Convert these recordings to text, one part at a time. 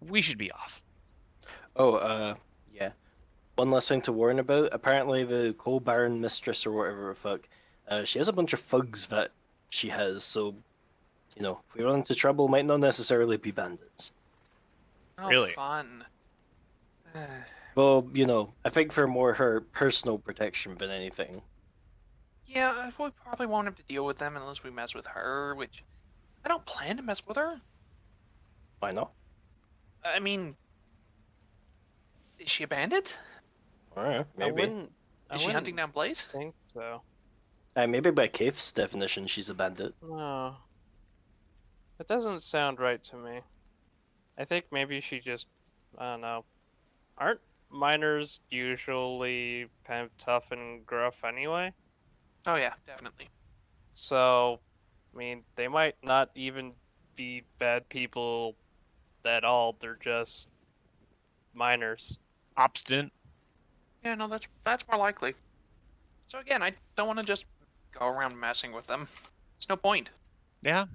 we should be off. Oh, yeah. One last thing to warn about. Apparently, the coal baron mistress or whatever the fuck, she has a bunch of thugs that she has. So, if we run into trouble, might not necessarily be bandits. Oh, Really? fun. Well, I think for more her personal protection than anything. Yeah, we probably won't have to deal with them unless we mess with her, which I don't plan to mess with her. Why not? I mean, is she a bandit? Alright, I maybe. wouldn't. Is she hunting down Blaze? Think so. Maybe by Kaif's definition, she's a bandit. No, that doesn't sound right to me. I think maybe she just, I don't know. Aren't miners usually kind of tough and gruff anyway? Oh yeah, definitely. So, I mean, they might not even be bad people at all. They're just miners. Obstinate. Yeah, no, that's more likely. So again, I don't want to just go around messing with them. There's no point. Yeah.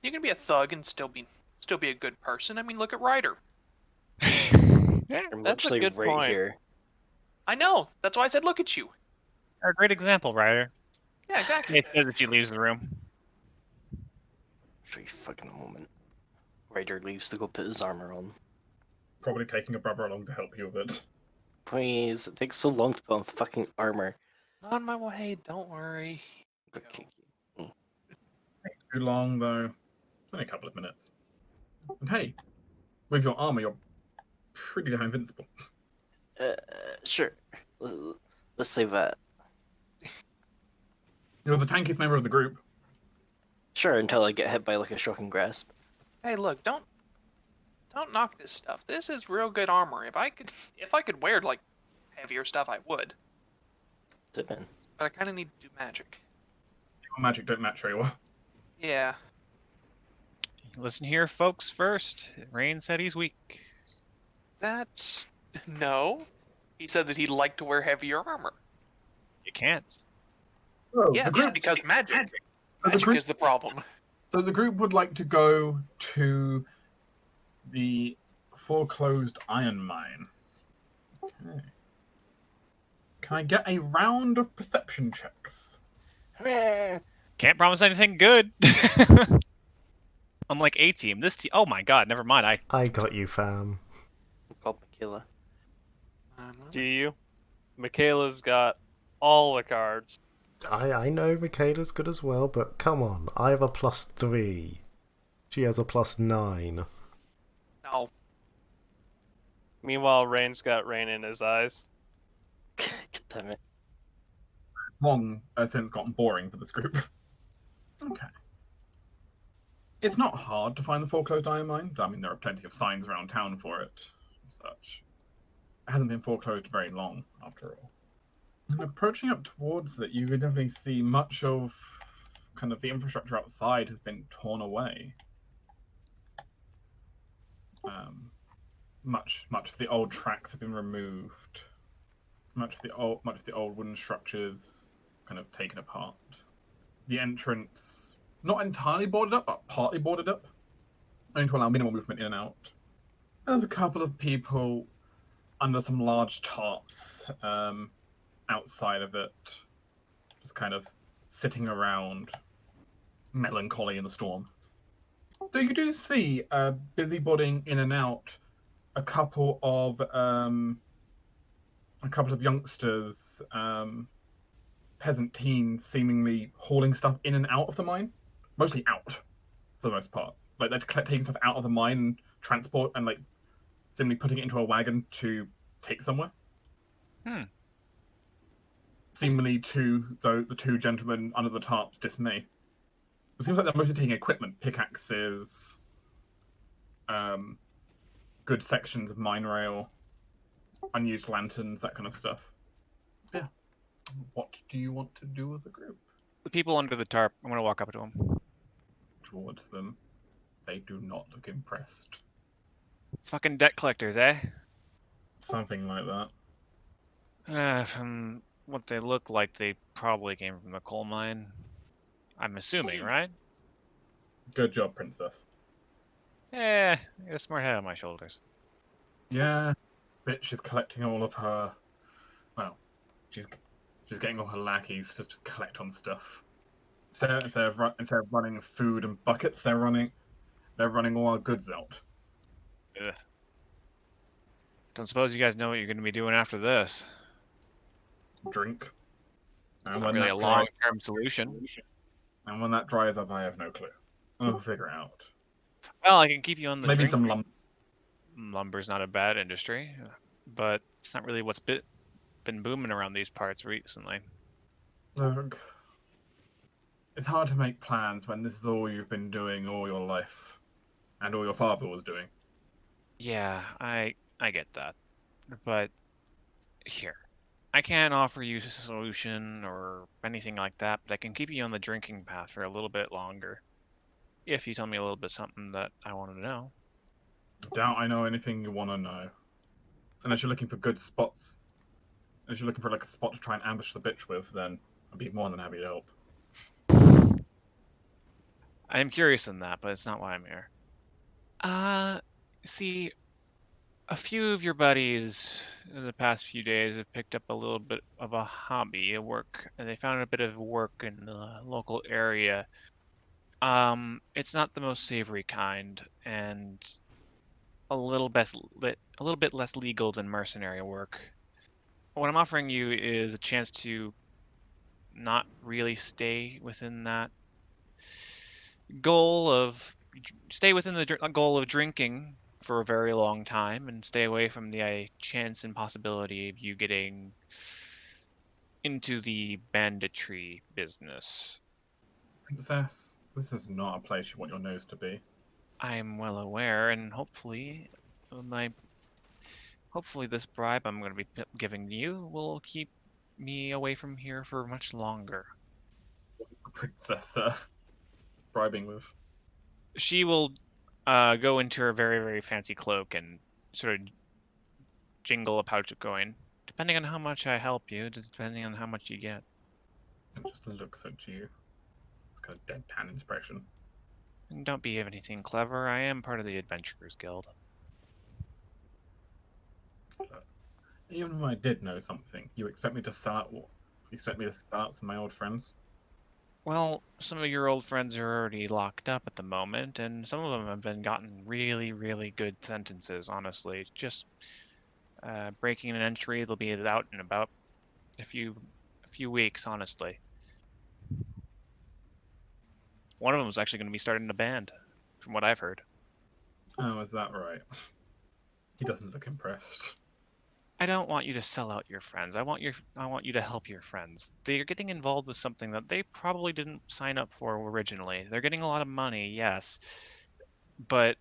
You can be a thug and still be a good person. I mean, look at Ryder. Yeah. I'm That's a literally good right point. here. I know. That's why I said look at you. A great example, Ryder. Yeah, exactly. It says that she leaves the room. Show you fucking a moment. Ryder leaves to go put his armor on. Probably taking a brother along to help you with it. Please, it takes so long to put on fucking armor. On my way. Don't worry. Okay. Too long though. It's only a couple of minutes. And hey, with your armor, you're pretty damn invincible. Sure. Let's say that. You're the tankiest member of the group. Sure, until I get hit by like a shocking grasp. Hey, look, don't knock this stuff. This is real good armor. If I could wear like heavier stuff, I would. Depend. But I kind of need to do magic. Your magic don't match very well. Yeah. Listen here, folks, first. Rain said he's weak. That's no. He said that he'd like to wear heavier armor. You can't. Oh, Yeah, the just group, because magic. so the Magic group, is the problem. so the group would like to go to the foreclosed iron mine. Okay. Can I get a round of perception checks? Can't promise anything good. Unlike A-Team, this team... Oh my god, never mind. I got you, fam. I'm called Makila. Do you? Michaela's got all the cards. I know Michaela's good as well, but come on, I have a +3. She has a +9. No. Meanwhile, Rain's got rain in his eyes. God damn it. Long since gotten boring for this group. Okay. It's not hard to find the foreclosed iron mine. I mean, there are plenty of signs around town for it and such. It hasn't been foreclosed very long, after all. And approaching up towards it, you can definitely see much of kind of the infrastructure outside has been torn away. Much of the old tracks have been removed. Much of the old wooden structures kind of taken apart. The entrance not entirely boarded up, but partly boarded up, only to allow minimal movement in and out. There's a couple of people under some large tarps outside of it, just kind of sitting around, melancholy in the storm. So you do see busybodying in and out a couple of youngsters, peasant teens, seemingly hauling stuff in and out of the mine, mostly out for the most part. Like they're taking stuff out of the mine and transport, and like simply putting it into a wagon to take somewhere. Seemingly to the two gentlemen under the tarp's dismay. It seems like they're mostly taking equipment, pickaxes, good sections of mine rail, unused lanterns, that kind of stuff. Yeah. What do you want to do as a group? The people under the tarp, I'm gonna walk up to them. Towards them. They do not look impressed. Fucking debt collectors, eh? Something like that. From what they look like, they probably came from the coal mine. I'm assuming, right? Good job, princess. I got a smart head on my shoulders. Yeah, bitch is collecting all of her. Well, she's getting all her lackeys to just collect on stuff. Instead of running food and buckets, they're running all our goods out. Ugh. Don't suppose you guys know what you're going to be doing after this. Drink. It's And not when really a that dries, long-term solution. and when that dries up, I have no clue. I'll figure it out. Well, I can keep you on the Maybe drink. some lump. Lumber's not a bad industry, but it's not really what's been booming around these parts recently. Look, it's hard to make plans when this is all you've been doing all your life, and all your father was doing. Yeah, I get that. But here, I can't offer you a solution or anything like that, but I can keep you on the drinking path for a little bit longer. If you tell me a little bit something that I want to know. Doubt I know anything you want to know. Unless you're looking for good spots. Unless you're looking for like a spot to try and ambush the bitch with, then I'd be more than happy to help. I'm curious in that, but it's not why I'm here. See, a few of your buddies in the past few days have picked up a little bit of a hobby, a work, and they found a bit of work in the local area. It's not the most savory kind, and a little bit less legal than mercenary work. What I'm offering you is a chance to not really goal of stay within the goal of drinking for a very long time and stay away from the chance and possibility of you getting into the banditry business. Princess, this is not a place you want your nose to be. I'm well aware, and my hopefully this bribe I'm going to be giving you will keep me away from here for much longer. Princess bribing with. She will go into her very, very fancy cloak and sort of jingle a pouch of coin. Depending on how much I help you, depending on how much you get. And just looks at you. It's kind of deadpan expression. And don't be anything clever. I am part of the Adventurers Guild. But even if I did know something, you expect me to start what? You expect me to start some of my old friends? Well, some of your old friends are already locked up at the moment, and some of them have been gotten really, really good sentences, honestly. Just breaking an entry, they'll be out in about a few weeks, honestly. One of them is actually going to be starting a band, from what I've heard. Oh, is that right? He doesn't look impressed. I don't want you to sell out your friends. I want you to help your friends. They're getting involved with something that they probably didn't sign up for originally. They're getting a lot of money, yes, but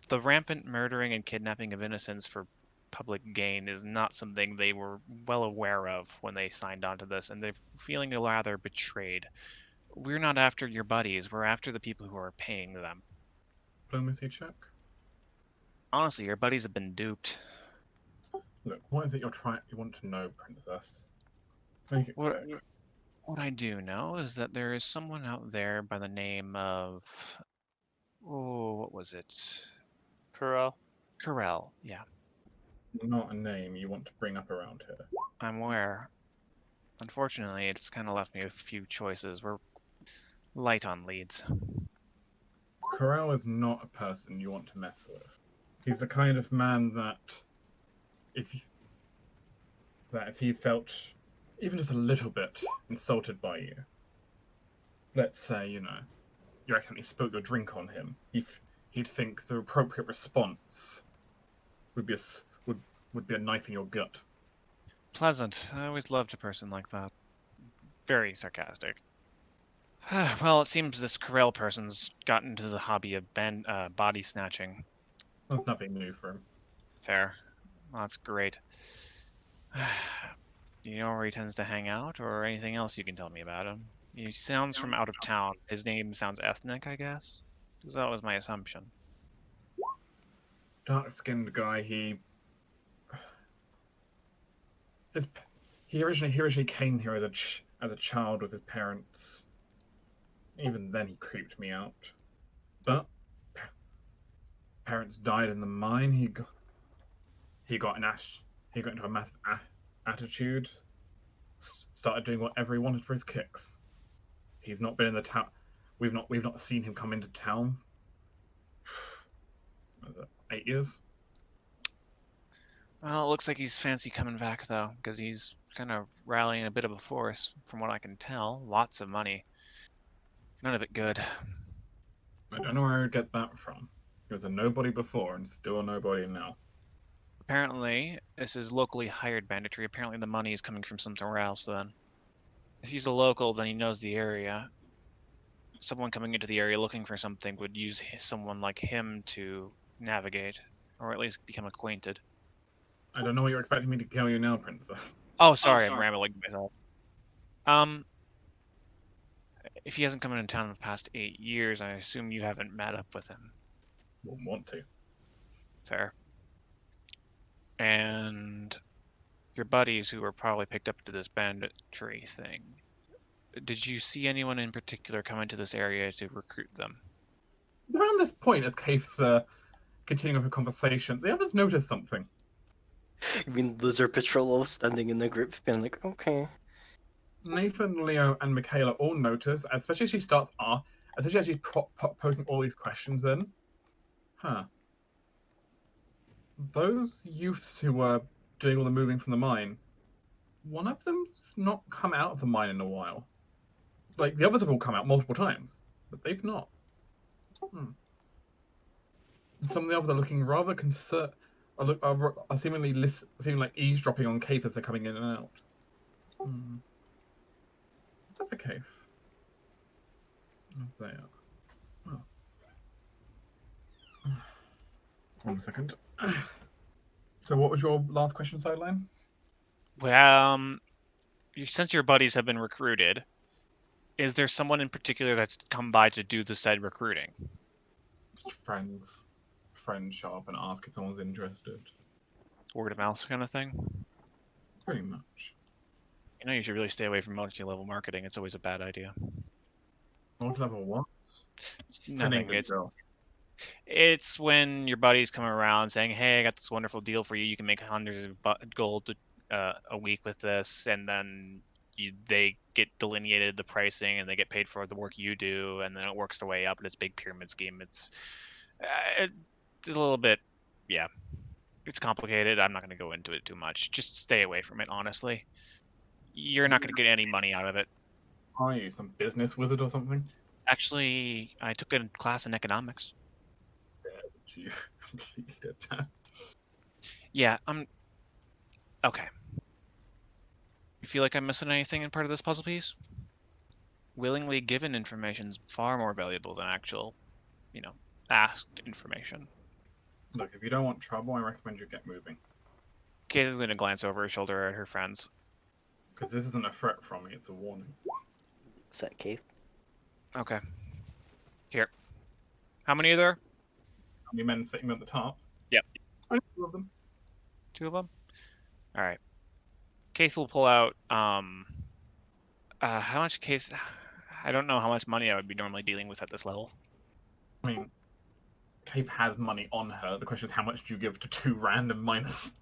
the rampant murdering and kidnapping of innocents for public gain is not something they were well aware of when they signed on to this, and they're feeling rather betrayed. We're not after your buddies, we're after the people who are paying them. Diplomacy check. Honestly, your buddies have been duped. Look, what is it you want to know, princess? Make it What quick. what I do know is that there is someone out there by the name of what was it? Corral. Carell. Yeah, Not a name you want to bring up around here. I'm aware. Unfortunately, it's kind of left me with a few choices. We're light on leads. Corral is not a person you want to mess with. He's the kind of man that if he felt even just a little bit insulted by you, let's say, you accidentally spilt your drink on him, he'd think the appropriate response would be a knife in your gut. Pleasant. I always loved a person like that. Very sarcastic. Well, it seems this Carell person's gotten into the hobby of body snatching. That's nothing new for him. Fair. Well, that's great. Do you know where he tends to hang out, or anything else you can tell me about him? He sounds from out of town. His name sounds ethnic, I guess? 'Cause that was my assumption. Dark-skinned guy. He originally came here as a child with his parents. Even then, he creeped me out. But parents died in the mine. He got into a massive attitude. Started doing whatever he wanted for his kicks. He's not been in the town. We've not seen him come into town. What is it, 8 years? Well, it looks like he's fancy coming back though, because he's kind of rallying a bit of a force, from what I can tell. Lots of money. None of it good. I don't know where I would get that from. He was a nobody before and still a nobody now. Apparently, this is locally hired banditry. Apparently, the money is coming from somewhere else then. If he's a local, then he knows the area. Someone coming into the area looking for something would use someone like him to navigate, or at least become acquainted. I don't know what you're expecting me to kill you now, princess. Oh, sorry, I'm rambling myself. If he hasn't come into town in the past 8 years, I assume you haven't met up with him. Wouldn't want to. Fair. And your buddies who were probably picked up to this banditry thing. Did you see anyone in particular come into this area to recruit them? Around this point, as Kaif's continuing with her conversation, the others notice something. I mean, Lizard Patrol all standing in the group, being like, okay. Nathan, Leo, and Michaela all notice, especially as she starts especially as she's posing all these questions in. Huh. Those youths who were doing all the moving from the mine, one of them's not come out of the mine in a while. Like, the others have all come out multiple times, but they've not. Some of the others are looking rather concerned, are seemingly like eavesdropping on Kaif as they're coming in and out. That's a Kaif. As they are. Oh. 1 second. So what was your last question, Sideline? Well, since your buddies have been recruited, is there someone in particular that's come by to do the said recruiting? Just friends. Friends show up and ask if someone's interested. Word of mouth kind of thing? Pretty much. You know, you should really stay away from multi-level marketing. It's always a bad idea. Multi-level what? Nothing. It's when your buddies come around saying, "Hey, I got this wonderful deal for you. You can make hundreds of gold a week with this," and then they get delineated the pricing and they get paid for the work you do, and then it works their way up. And it's a big pyramid scheme. It's a little bit, yeah. It's complicated. I'm not going to go into it too much. Just stay away from it, honestly. You're not going to get any money out of it. Are you some business wizard or something? Actually, I took a class in economics. You completely did that. Yeah, okay. You feel like I'm missing anything in part of this puzzle piece? Willingly given information is far more valuable than actual, asked information. Look, if you don't want trouble, I recommend you get moving. Kate is going to glance over her shoulder at her friends. Because this isn't a threat from me, it's a warning. Is that Cave? Okay. Here. How many are there? How many men sitting at the top? Yep. Only 2 of them. 2 of them? Alright. Case will pull out, how much Case... I don't know how much money I would be normally dealing with at this level. I mean, Cave has money on her. The question is, how much do you give to 2 random miners?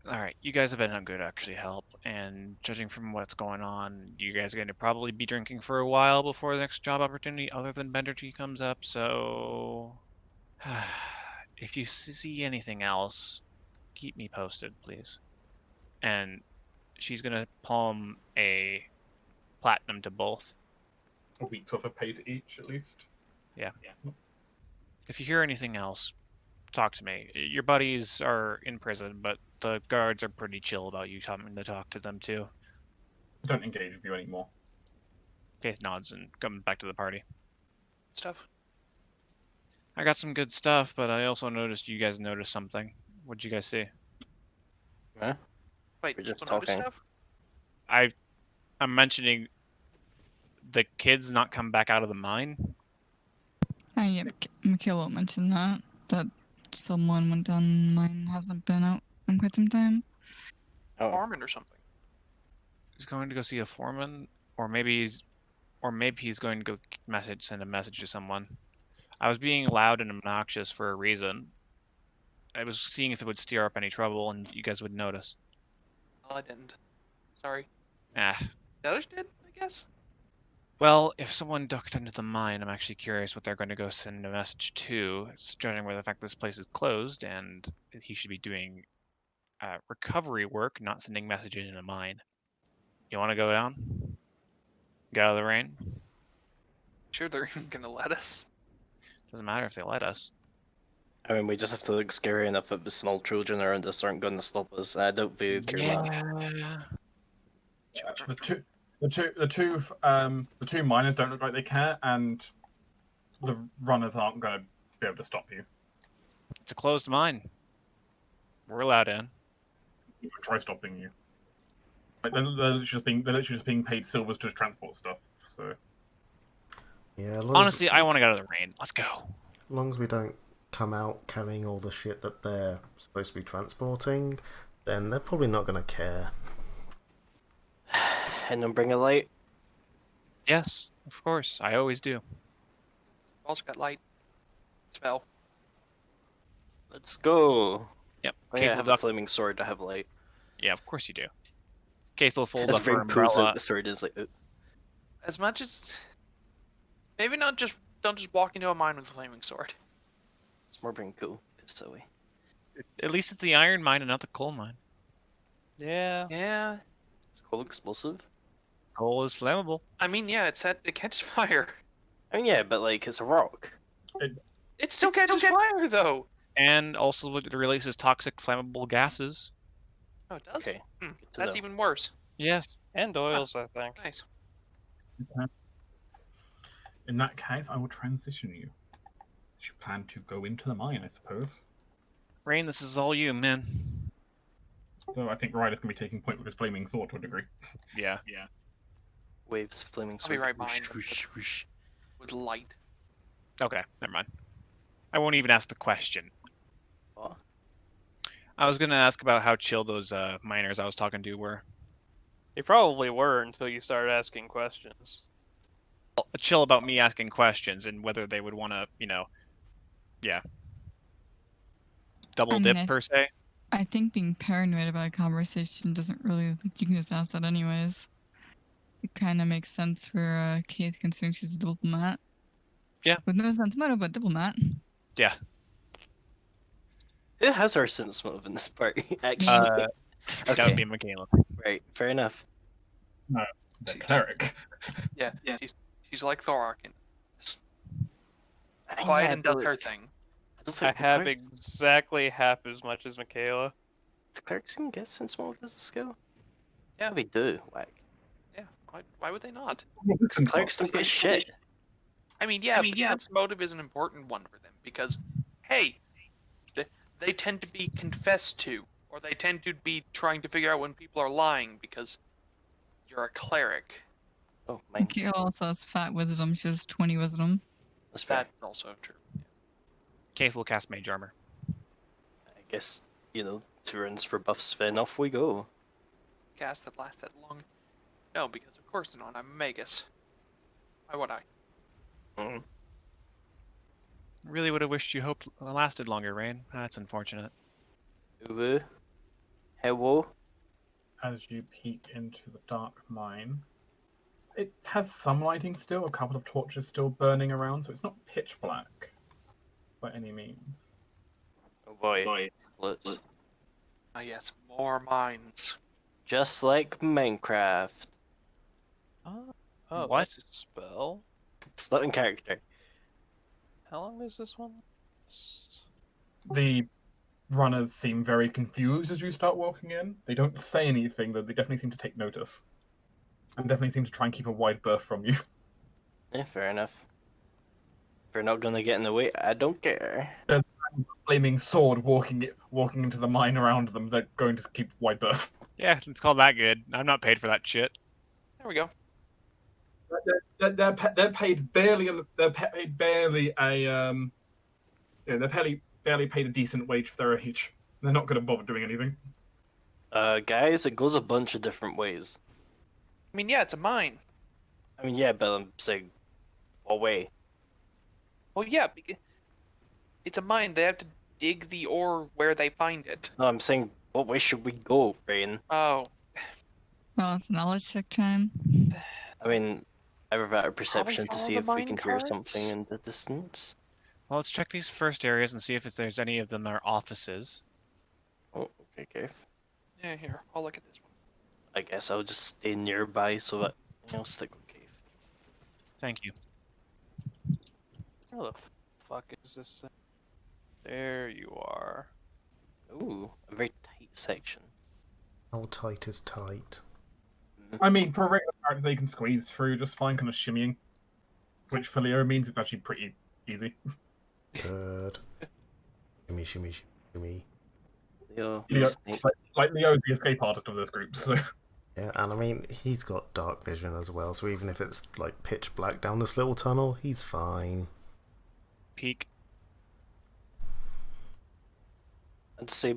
Alright, you guys have been good to actually help, and judging from what's going on, you guys are going to probably be drinking for a while before the next job opportunity other than Bendergy comes up, so... if you see anything else, keep me posted, please. And she's going to palm a platinum to both. A week's worth of pay to each, at least. Yeah. If you hear anything else, talk to me. Your buddies are in prison, but the guards are pretty chill about you coming to talk to them too. I don't engage with you anymore. Faith nods and comes back to the party. Stuff. I got some good stuff, but I also noticed you guys noticed something. What'd you guys see? Huh? Wait, We're just people notice talking. stuff? I'm mentioning the kids not come back out of the mine. Yeah, Michaela mentioned that someone went down mine, hasn't been out in quite some time. Oh, Foreman or something. He's going to go see a foreman, or maybe he's going to go send a message to someone. I was being loud and obnoxious for a reason. I was seeing if it would stir up any trouble, and you guys would notice. Well, I didn't. Sorry. Ah. The others did, I guess. Well, if someone ducked into the mine, I'm actually curious what they're going to go send a message to. It's judging by the fact this place is closed, and he should be doing recovery work, not sending messages in a mine. You want to go down? Get out of the rain? Sure, they're even gonna let us. Doesn't matter if they let us. I mean, we just have to look scary enough that the small children around us aren't going to stop us. I don't feel care much. Yeah. The two miners don't look like they care, and the runners aren't going to be able to stop you. It's a closed mine. We're allowed in. They won't try stopping you. Like, they're literally just being paid silvers to transport stuff. So Yeah, as long Honestly, I want to get out of the rain. Let's go. as long as we don't come out carrying all the shit that they're supposed to be transporting, then they're probably not going to care. And then bring a light. Yes, of course. I always do. Also got light. Spell. Let's go. Yep. Oh, yeah, I Keith will have a duck. flaming sword to have light. Yeah, of course you do. Keith will fold As up her Ring pulls umbrella. out the sword, is like, As much as maybe not just don't just walk into a mine with a flaming sword. it's more Ring cool. Piss away. At least it's the iron mine and not the coal mine. Yeah. Yeah. It's cool explosive. Coal is flammable. I mean, yeah, it catches fire. I mean, yeah, but like, it's a rock. It still catches fire though. And also it releases toxic flammable gases. Oh, it does. Okay. Hmm, Good to that's know. even worse. Yes. And oils, I think. Nice. in that case, I will transition you. You plan to go into the mine, I suppose. Rain, this is all you, man. So I think Ryder's going to be taking point with his flaming sword to a degree. Yeah. Waves, flaming I'll be sword. right whoosh, behind them. whoosh, whoosh. With light. Okay, never mind. I won't even ask the question. What? I was gonna ask about how chill those miners I was talking to were. They probably were until you started asking questions. Chill about me asking questions and whether they would want to, double I mean, dip per se. I think being paranoid about a conversation doesn't really, like, you can just ask that anyways. It kind of makes sense for Kate considering she's a diplomat. Yeah. With no sense motive, but diplomat. Yeah. Who has our sense motive in this party, actually? That would okay, be Michaela. right, fair enough. The cleric. Yeah. She's like Thorark and I mean, quiet yeah, and does but her thing. I don't I think the have clerics, exactly half as much as Michaela. the clerics can get sense motive as a skill. Yeah. We do. Whack. Yeah. Why would they not? Clerics don't get shit. I mean, yeah, but sense motive is an important one for them because, hey, they tend to be confessed to, or they tend to be trying to figure out when people are lying because you're a cleric. Oh, mine. Kate also has fat wisdom. She has 20 wisdom. That's fair. That's also true. Keith will cast Mage Armor. I guess, 2 runs for buffs, then off we go. Cast that last that long? No, because of course not. I'm a magus. Why would I? Mm. Really would have wished you hoped lasted longer, Rain. That's unfortunate. Uwu. Hello. As you peek into the dark mine, it has some lighting still, a couple of torches still burning around, so it's not pitch black by any means. Oh boy. Splits. Ah, yes, more mines. Just like Minecraft. Oh, What? that's a spell. It's not in character. How long is this one last? The runners seem very confused as you start walking in. They don't say anything, though they definitely seem to take notice. And definitely seem to try and keep a wide berth from you. Yeah, fair enough. If you're not gonna get in the way, I don't care. Flaming sword walking into the mine around them, they're going to keep wide berth. Yeah, it's called that good. I'm not paid for that shit. There we go. They're paid barely. They're paid barely a. They're barely paid a decent wage for their age. They're not going to bother doing anything. Guys, it goes a bunch of different ways. I mean, yeah, it's a mine. I mean, yeah, but I'm saying, what way? Well, yeah, it's a mine. They have to dig the ore where they find it. No, I'm saying, what way should we go, Rain? Oh, Well, it's knowledge check time. I mean, I have a Probably perception to follow see the if we mine can hear carts. something in the distance. Well, let's check these first areas and see if there's any of them that are offices. Oh, okay, Cave. yeah. Here, I'll look at this one. I guess I'll just stay nearby so that I'll stick with Cave. Thank you. Where the fuck is this thing? There you are. Ooh, a very tight section. How tight is tight? I mean, for a regular character, they can squeeze through just fine, kind of shimmying. Which for Leo means it's actually pretty easy. Good. Shimmy, shimmy, shimmy. Leo, Leo, snake. like Leo's the escape artist of this group, so Yeah, and I mean, he's got dark vision as well, so even if it's like pitch black down this little tunnel, he's fine. Peek. I'd say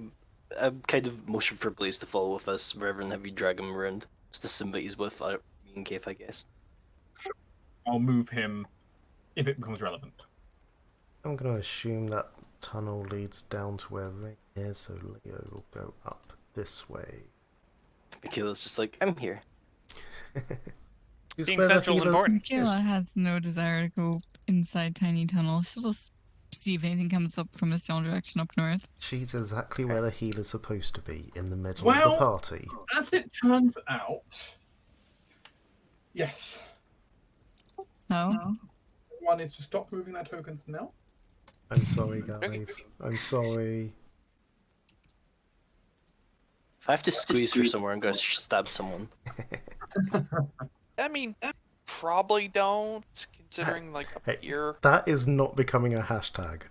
I'm kind of motion for Blaze to follow with us wherever and have you drag him around. Just to sim that he's with me and Cave, I guess. I'll move him if it becomes relevant. I'm gonna assume that tunnel leads down to where Ring is, so Leo will go up this way. Michaela's just like, I'm here. He's Being where the central is healer- important. Michaela has no desire to go inside tiny tunnels. She'll just see if anything comes up from this general direction up north. She's exactly where the healer's supposed to be, in the middle of Well- the party. As it turns out, yes, No? one is to stop moving their tokens now. I'm sorry, guys. I'm sorry. If I have to squeeze through somewhere, I'm gonna stab someone. I mean, probably don't, considering like up Hey. here. That is not becoming a hashtag.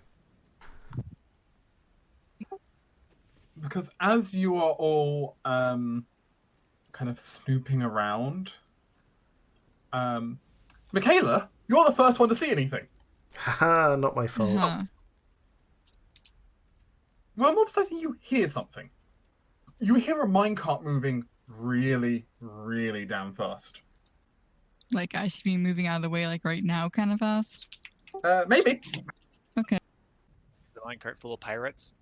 Because as you are all kind of snooping around, Michaela, you're the first one to see anything. Haha, not my fault. Huh. Well, more precisely, you hear something. You hear a minecart moving really, really damn fast. Like I should be moving out of the way like right now kind of fast. Maybe. Okay. The minecart full of pirates.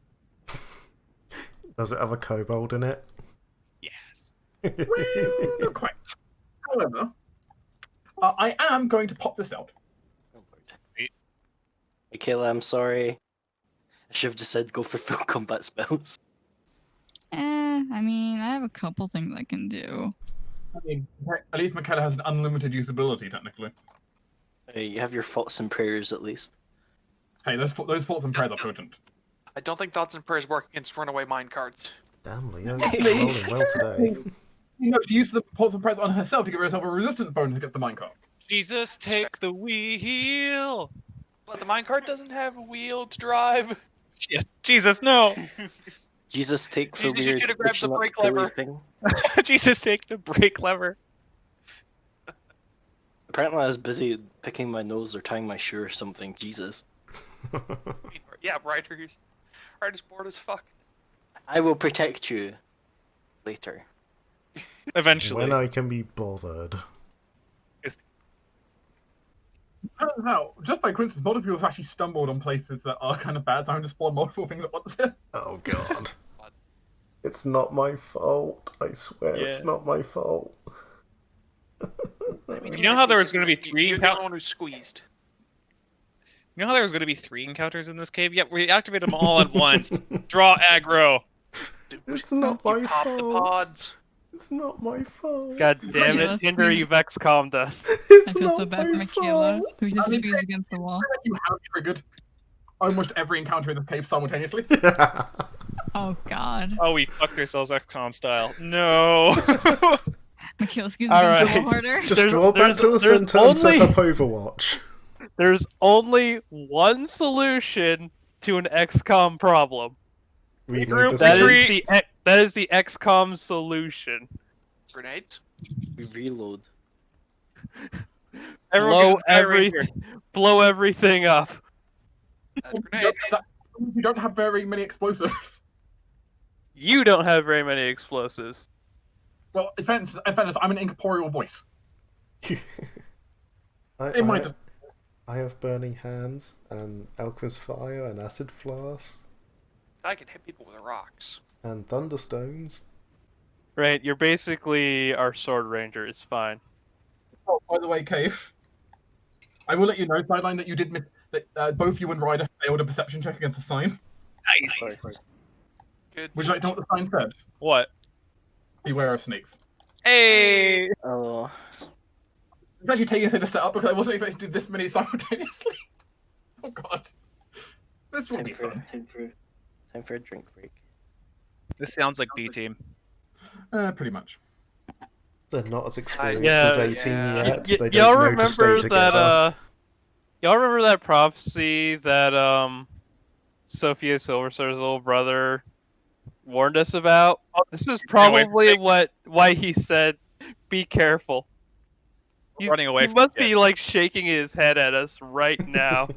Does it have a kobold in it? Yes. Well, not quite. However, I am going to pop this out. Oh, Lord. Michaela, I'm sorry. I should have just said go for full combat spells. I mean, I have a couple things I can do. I mean, at least Michaela has an unlimited usability, technically. You have your thoughts and prayers at least. Hey, those thoughts and prayers are potent. I don't think thoughts and prayers work against runaway mine carts. Damn, Leo, you're rolling well today. You know, she used the thoughts and prayers on herself to give herself a resistance bonus against the minecart. Jesus, take the wheel. But the minecart doesn't have a wheel to drive. Yes. Jesus, no. Jesus, take the Jesus, you weird should have grabbed the pushing up brake pulley lever. thing. Jesus, take the brake lever. Apparently I was busy picking my nose or tying my shoe or something. Jesus. Yeah, Ryder's bored as fuck. I will protect you later. Eventually. When I can be bothered. Turns out, just by coincidence, multiple people have actually stumbled on places that are kind of bad, so I'm just spawn multiple things at once here. Oh god. It's not my fault. I swear it's Yeah. not my fault. I mean, You know how there was going to be three You're the only one who squeezed. You know how there was going to be 3 encounters in this cave? Yet we activated them all at once. Draw aggro. Dude, It's not you my pop the fault. pods. It's not my fault. God damn Yeah, it, Tinder, please. you've XCOM'd us. I It's feel so not bad for my Michaela, fault. who just I mean, squeezed against the wall. You have triggered almost every encounter in the cave simultaneously. Oh god. Oh, we fucked ourselves XCOM style. No. Michaela squeezed All against the right. wall harder. Just There's- draw back to the there's center and set only- up Overwatch. There's only one solution to an XCOM problem. Reload Group the That Retreat. is save. that is the XCOM solution. Grenades? We reload. Everyone Blow gets a Sky Ranger. blow everything up. Grenades. You don't have very many explosives. You don't have very many explosives. Well, in fairness, I'm an incorporeal voice. I, In my I, de- I have burning hands and alchemist fire and acid flask I can hit people with rocks. and thunderstones. Right, you're basically our sword ranger. It's fine. Oh, by the way, Cave, I will let you know, Sideline, that you did that both you and Ryder failed a perception check against the sign. Nice. Good. Would you like to know what the sign said? What? Beware of snakes. Hey! Oh, It's actually taking us to set up because I wasn't expecting to do this many simultaneously. Oh god. This will time be for, fun. time for a drink break. This sounds like B team. Pretty much. They're not as experienced Yeah, as 18 yeah. yet. They Y'all don't know to stay remember together. that? Y'all remember that prophecy that Sophia Silverstars' little brother warned us about? This is away from probably me. why he said, "Be careful." Running away He from must the kid. be like shaking his head at us right now.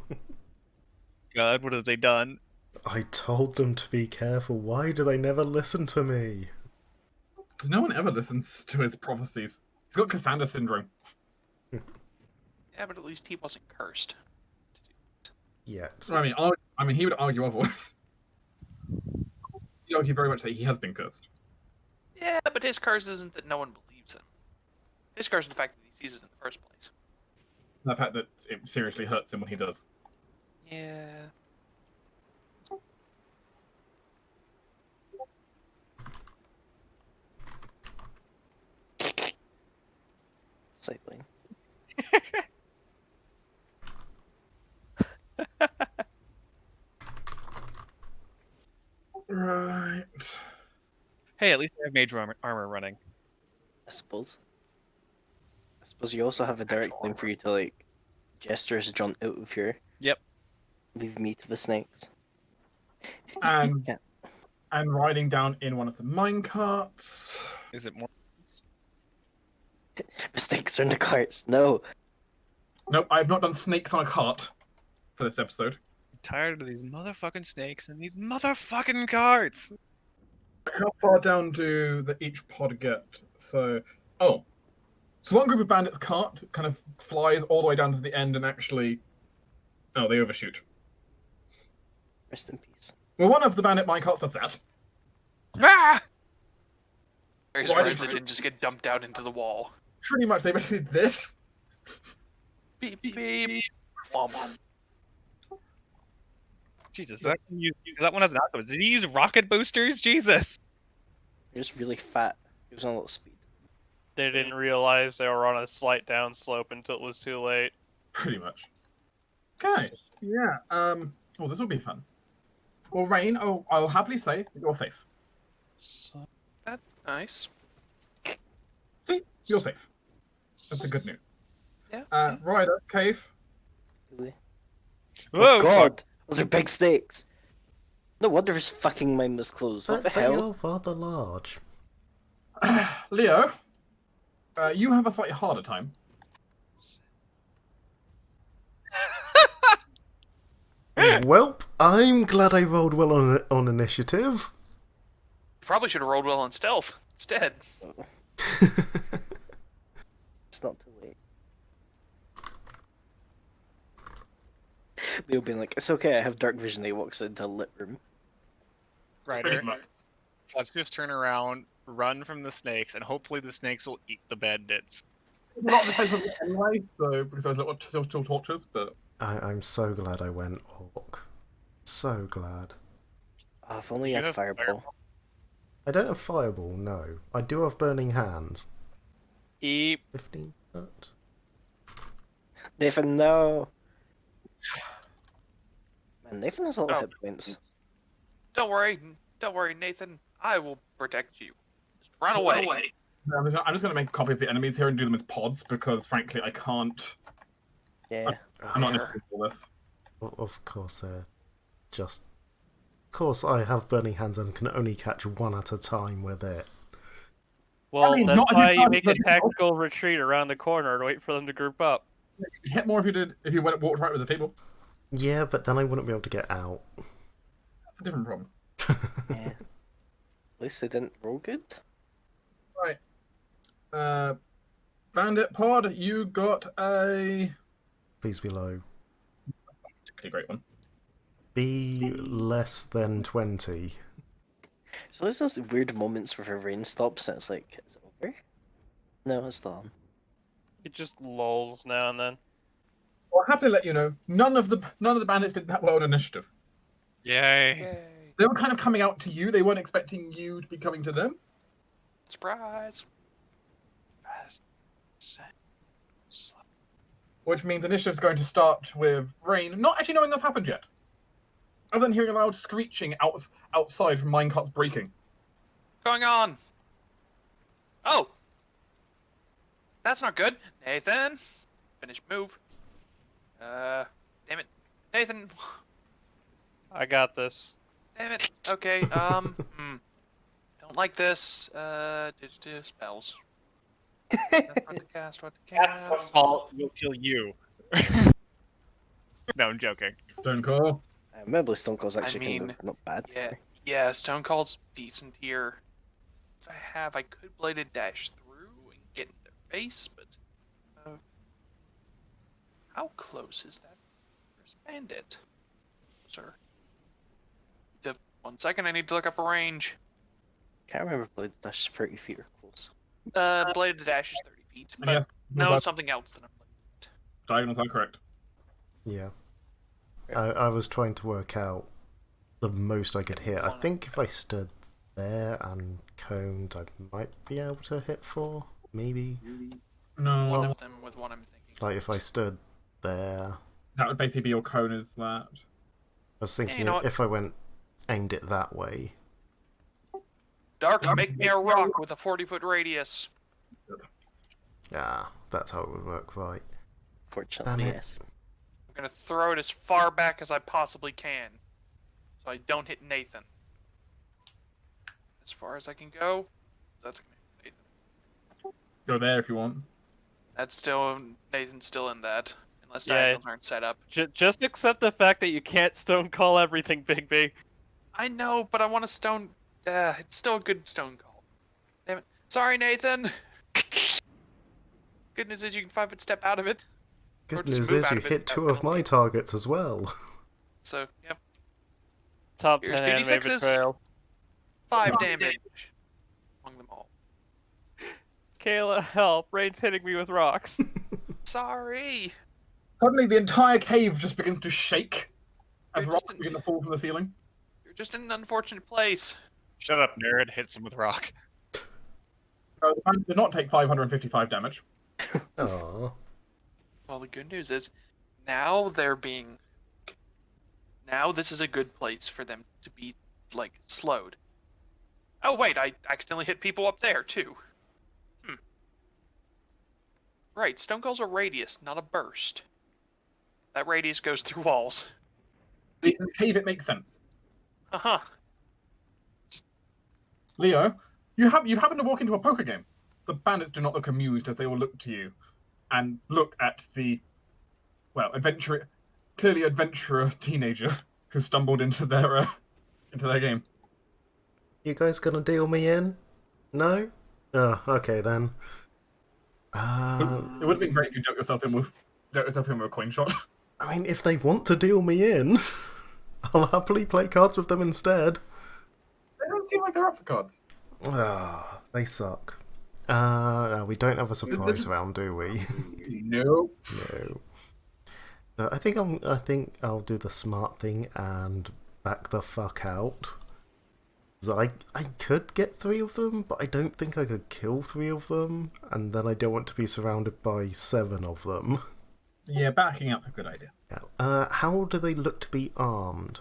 God, what have they done? I told them to be careful. Why do they never listen to me? Because no one ever listens to his prophecies. He's got Cassandra syndrome. Yeah, but at least he wasn't cursed. Yet. I mean, he would argue otherwise. He'd argue very much that he has been cursed. Yeah, but his curse isn't that no one believes him. His curse is the fact that he sees it in the first place. The fact that it seriously hurts him when he does. Yeah. Cycling. Right. Hey, at least I have major armor running. I suppose. I suppose you also have a direct line for you to like gestures jaunt out of here. Yep. Leave me to the snakes. And Yeah. and riding down in one of the mine carts. Is it more? Mistakes are in the carts. No. Nope, I have not done snakes on a cart for this episode. I'm tired of these motherfucking snakes and these motherfucking carts. How far down do each pod get? So one group of bandits cart kind of flies all the way down to the end and actually, they overshoot. Rest in peace. Well, one of the bandit mine carts does that. Ah! Very Why surprised did they you- didn't just get dumped out into the wall. Pretty much, they basically did this. Beep beep. Womp. Jesus, that one has an outcome. Did he use rocket boosters? Jesus. You're just really fat. He was on a little speed. They didn't realize they were on a slight downslope until it was too late. Pretty much. Okay. Yeah. Oh, this will be fun. Well, Rain, I'll happily say that you're safe. So, That's nice. See, you're safe. That's the good news. Yeah. Ryder, Cave. Really? Whoa, Oh god! Those are big snakes! No wonder his fucking mind was closed. What But the they hell? are rather large. Leo, you have a slightly harder time. Welp, I'm glad I rolled well on initiative. Probably should have rolled well on stealth instead. It's not too late. Leo being like, it's okay, I have dark vision. He walks into a lit room. Ryder, Pretty much. let's just turn around, run from the snakes, and hopefully the snakes will eat the bandits. Not the case anyway, so because I was little still tortures, but I'm so glad I went orc. So glad. Oh, if only You you had have fireball. I don't have fireball, no. I do have burning hands. eep. 15 foot. Nathan, no! Man, Nathan has a lot of Oh. hit points. Don't worry, Nathan. I will protect you. Just run away. I'm just going to make a copy of the enemies here and do them as pods because, frankly, I can't. Yeah. I'm not Fair. going to do this. Of course, they're just... Of course, I have burning hands and can only catch one at a time with it. Well, mean, that's not if why you you can't make a touch it. tactical retreat around the corner and wait for them to group up. You'd hit more if you walked right with the table. Yeah, but then I wouldn't be able to get out. That's a different problem. Yeah. At least they didn't roll good. Right. Bandit pod, you got a Please be low. a great one. Be less than 20. So there's those weird moments where her rain stops and it's like, is it over? No, it's still on. It just lulls now and then. Well, I'm happy to let you know, none of the bandits did that well on initiative. Yay. Yay. They were kind of coming out to you. They weren't expecting you to be coming to them. Surprise. Fast, set, slow. Which means initiative's going to start with Rain not actually knowing what's happened yet. Other than hearing a loud screeching outside from minecarts breaking. What's going on? Oh! That's not good. Nathan! Finish move. Damn it. Nathan! I got this. Damn it. Okay, Don't like this. Spells. That's what to cast, what to cast. Paul will kill you. No, I'm joking. Stone Core. Remember, Stone Cold's actually kind mean, of not bad. Yeah, Stone Cold's decent here. What I could bladed dash through and get in their face, but how close is that first bandit? Sir. 1 second, I need to look up a range. Can't remember if Blade Dash is 30 feet or close. Bladed dash is 30 feet, And but yes, no, something else that I'm looking at. diagonals are correct. Yeah. I was trying to work out the most I could hit. I think if I stood there and coned, I might be able to hit 4, maybe. No, One well, of them with one I'm thinking. Like if I stood there. that would basically be your cone is that. I was thinking you know what? if I aimed it that way. Dark, make me a rock with a 40-foot radius. Ah, that's how it would work, right? Fortunately, Damn it. yes. I'm gonna throw it as far back as I possibly can, so I don't hit Nathan. As far as I can go, that's gonna hit Nathan. Go there if you want. That's still Nathan's still in that, unless Yeah. diagonals aren't set up. Just accept the fact that you can't stone call everything, Bigby. I know, but I want a stone. It's still a good stone call. Damn it! Sorry, Nathan. Good news is you can 5-foot step out of it. Or Good just news move is out you of it hit without 2 of my penalty. targets as well. So, yep. Top Here's 10 anime 2d6s. betrayal. 5 damage among them all. Kayla, help! Rain's hitting me with rocks. Sorry. Suddenly, the entire cave just begins to shake as You're rocks just begin to fall from the ceiling. You're just in an unfortunate place. Shut up, nerd. Hits him with rock. The bandit did not take 555 damage. Aww. Well, the good news is, now they're being. Now this is a good place for them to be, like, slowed. Oh wait, I accidentally hit people up there too. Right, stone cold's a radius, not a burst. That radius goes through walls. In the cave, it makes sense. Uh-huh. Leo, you happen to walk into a poker game. The bandits do not look amused as they all look to you, and look at the, well, clearly adventurer teenager who stumbled into their game. You guys gonna deal me in? No? Oh, okay then. It would have been great if you dealt yourself in with a coin shot. I mean, if they want to deal me in, I'll happily play cards with them instead. They don't seem like they're up for cards. Ah, they suck. No, we don't have a surprise round, do we? No. No. So I think I'll do the smart thing and back the fuck out. 'Cause I could get 3 of them, but I don't think I could kill 3 of them, and then I don't want to be surrounded by 7 of them. Yeah, backing out's a good idea. Yeah. How do they look to be armed?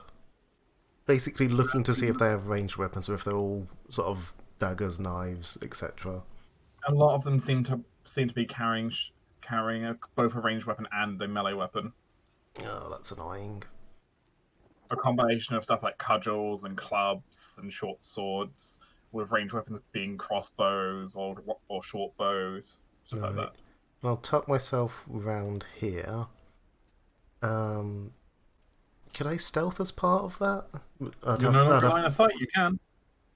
Basically looking to see if they have ranged weapons or if they're all sort of daggers, knives, etc. A lot of them seem to be carrying both a ranged weapon and a melee weapon. Oh, that's annoying. A combination of stuff like cudgels and clubs and short swords, with ranged weapons being crossbows or short bows, stuff like that. I'll tuck myself round here. Could I stealth as part of that? You're no longer line of sight, you can.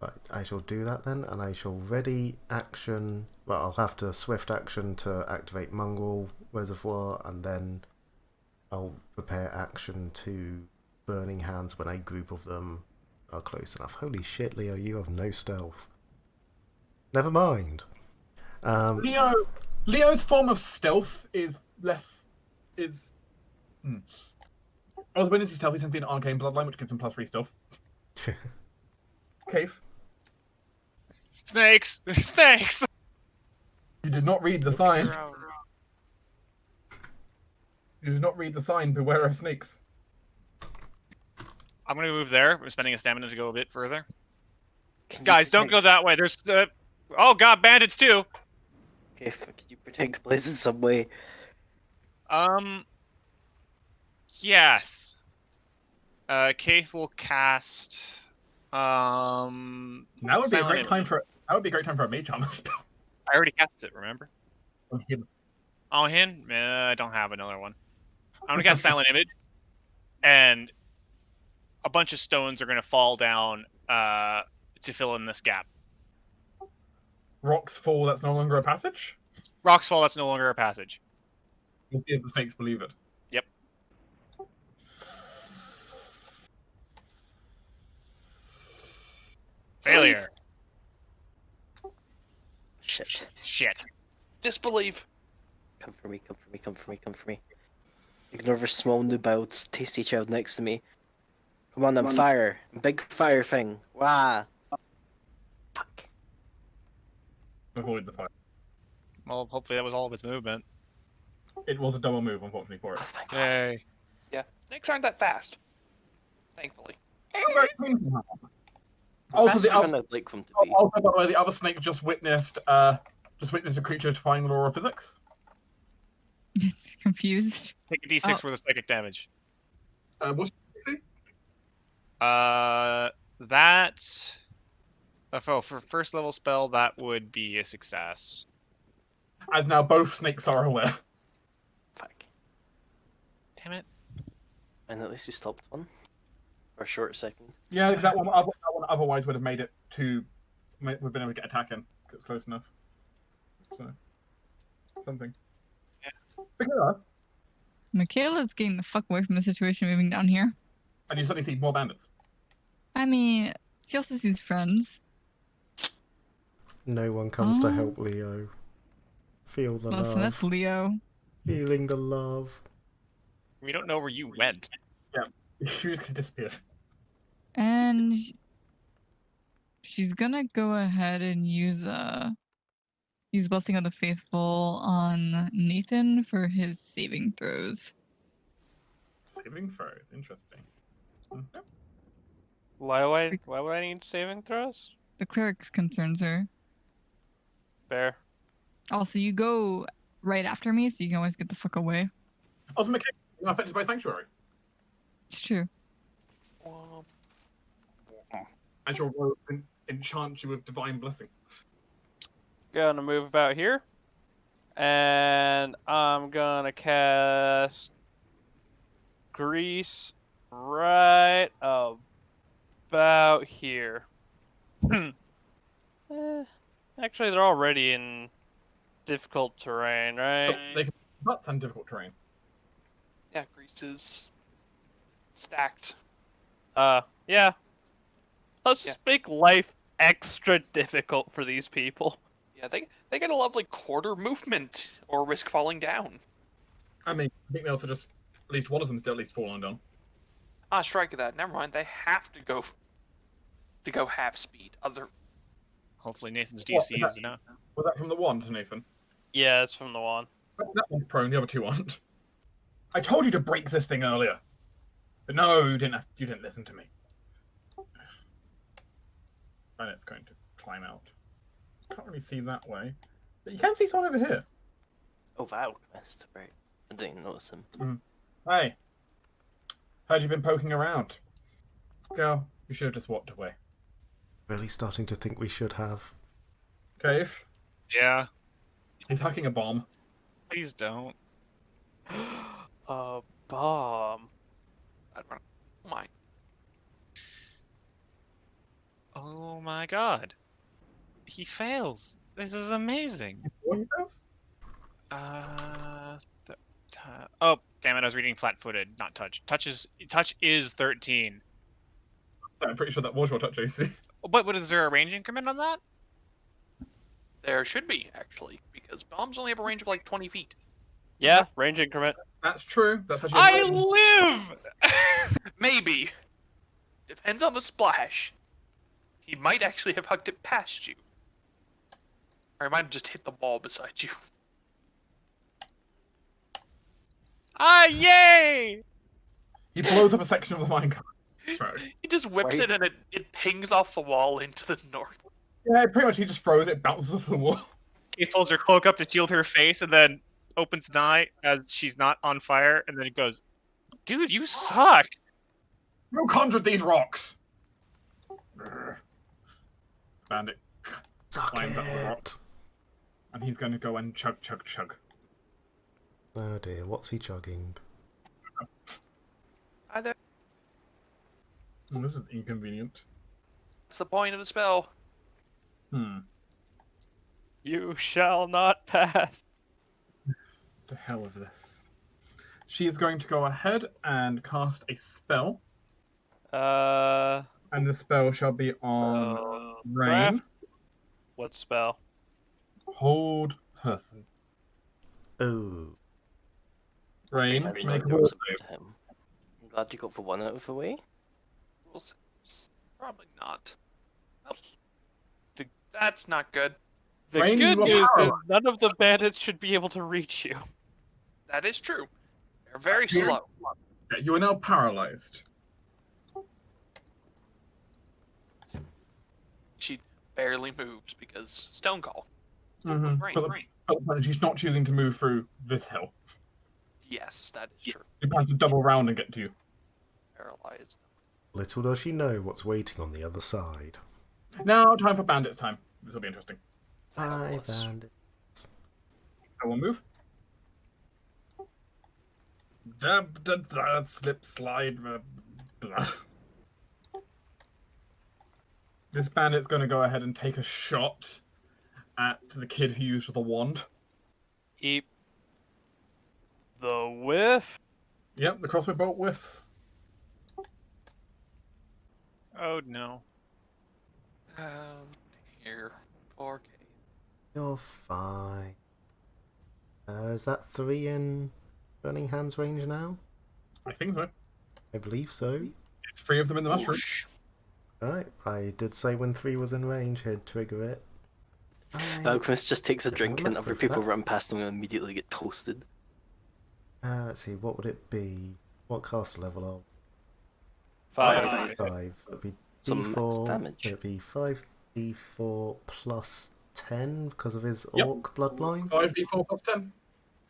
Right, I shall do that then, and I shall ready action. Well, I'll have to swift action to activate Mongrel Reservoir, and then I'll prepare action to burning hands when a group of them are close enough. Holy shit, Leo, you have no stealth. Never mind. Leo's form of stealth is less. Although when he's stealth, he tends to be an arcane bloodline, which gives him +3 stealth. Cave. Snakes! Snakes! You did not read the sign. Around. You did not read the sign. Beware of snakes. I'm gonna move there. I'm spending a stamina to go a bit further. Can you Guys, don't go protect- that way. There's oh god, bandits too. Okay, can you protect Blaze in some way? Yes. Keith will cast Now would be a Silent great Image. time for. That would be a great time for a mage armor spell. I already cast it, remember? On him. Oh, him? I don't have another one. I'm gonna cast Silent Image, and a bunch of stones are gonna fall down to fill in this gap. Rocks fall. That's no longer a passage. Rocks fall, that's no longer a passage. We'll see if the snakes believe it. Yep. Failure. Shit. Shit. Disbelieve. Come for me, come for me, come for me, come for me. Ignore the small nubile tasty child next to me. Come on, I'm fire. Big fire thing. Wah. Fuck. Avoid the fire. Well, hopefully that was all of its movement. It was a double move, unfortunately, for it. Oh my god. Yay. Yeah, snakes aren't that fast. Thankfully. Also, Faster the other, than I'd like them to be. also, by the way, the other snake just witnessed a creature defying the law of physics. It's confused. Take a d6 worth of psychic damage. What's That... for first level spell, that would be a success. As now both snakes are aware. Fuck. Damn it. And at least he stopped one. For a short second. Yeah, because that one otherwise would have made it to. We've been able to get attack in because it's close enough. So, something. Yeah. Michaela, Michaela's getting the fuck away from the situation moving down here. and you suddenly see more bandits. I mean, she also sees friends. No one comes to Oh. help Leo. Feel the Listen, that's love. Leo. Feeling the love. We don't know where you went. You just disappeared. And she's gonna go ahead and use Blessing of the Faithful on Nathan for his saving throws. Saving throws, interesting. Mhm. Why would I need saving throws? The cleric's concerns her. Fair. Also, you go right after me, so you can always get the fuck away. Also, Michaela, you're not affected by sanctuary. It's true. As your robe enchants you with divine blessing. Gonna move about here. And I'm gonna cast Grease right about here. Actually, they're already in difficult terrain, right? They can nuts and difficult terrain. Yeah, Grease is stacked. Yeah. Let's Yeah. just make life extra difficult for these people. Yeah, they get a lovely quarter movement or risk falling down. I mean, I think they also just at least one of them's still at least fallen down. Ah, strike that. Never mind. They have to go half speed. Hopefully Nathan's What, DC is is that- enough. Was that from the one to Nathan? Yeah, it's from the one. That one's prone, the other two aren't. I told you to break this thing earlier. But no, you didn't listen to me. And it's going to climb out. Can't really see that way. But you can see someone over here. Oh, that alchemist. Right. I didn't notice him. Hey. Heard you've been poking around. Girl, you should have just walked away. Really starting to think we should have. Cave, Yeah. he's hacking a bomb. Please don't. A bomb. I don't know. Oh my. Oh my god. He fails. This is amazing. What he does? Oh, Damn it, I was reading flat-footed, not touch. Touch is 13. I'm pretty sure that was your touch AC. But is there a range increment on that? There should be, actually, because bombs only have a range of like 20 feet. Yeah, range increment. That's true. That's actually. I live! Maybe. Depends on the splash. He might actually have hucked it past you. Or he might have just hit the wall beside you. Ah, yay! He blows up a section of the minecart. Throw. He just whips Right. it and it pings off the wall into the north. Yeah, pretty much he just throws it, bounces off the wall. He folds her cloak up to shield her face and then opens an eye as she's not on fire, and then he goes, "Dude, you suck!" Who conjured these rocks? Brr. Bandit Suck climbs up the rock, it! and he's going to go and chug, chug, chug. Oh dear, what's he chugging? Either. This is inconvenient. That's the point of the spell. You shall not pass. The hell of this. She is going to go ahead and cast a spell, and the spell shall be on Rain. What spell? Hold person. Oh, Rain, Very make a good will to save. him. I'm glad you got for one out of the way. We'll see. Probably not. Nope. That's not good. The Rain, good you are news is powerless. none of the bandits should be able to reach you. That is true. They're very Here- slow. Yeah, you are now paralyzed. She barely moves because Stone Call. Mm-hmm. Rain, rain. But she's not choosing to move through this hill. Yes, that is true. She has to double round and get to you. Paralyzed. little does she know what's waiting on the other side. Now, time for bandits time. This will be interesting. Bye, Fabulous. bandit. I will move. Dab, dab, dab, slip, slide. Blah. This bandit's going to go ahead and take a shot at the kid who used the wand. Eat the whiff. Yep, the crossbow bolt whiffs. Oh no. Oh dear. Poor Kate. You're fine. Is that 3 in Burning Hands range now? I think so. I believe so. It's 3 of them in the mushroom. Whoosh. Right, I did say when 3 was in range, he'd trigger it. Alchemist just takes a drink and luck other with people that. run past him and immediately get toasted. Let's see, what would it be? What cast level are 5. 5? It'd be Some max D4. damage. It'd be 5d4 plus 10 because of his Yep. orc bloodline. 5d4 plus 10.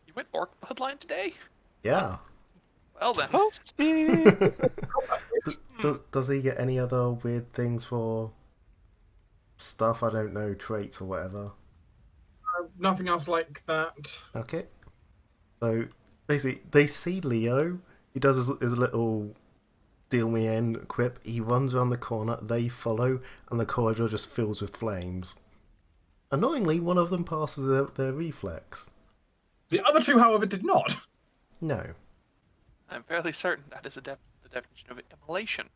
You went Orc Bloodline today? Yeah. Well then. Toasty. Does he get any other weird things for stuff? I don't know, traits or whatever. Nothing else like that. Okay. So basically, they see Leo. He does his little deal me in quip. He runs around the corner. They follow, and the corridor just fills with flames. Annoyingly, one of them passes their reflex. The other 2, however, did not. No. I'm fairly certain that is the definition of immolation.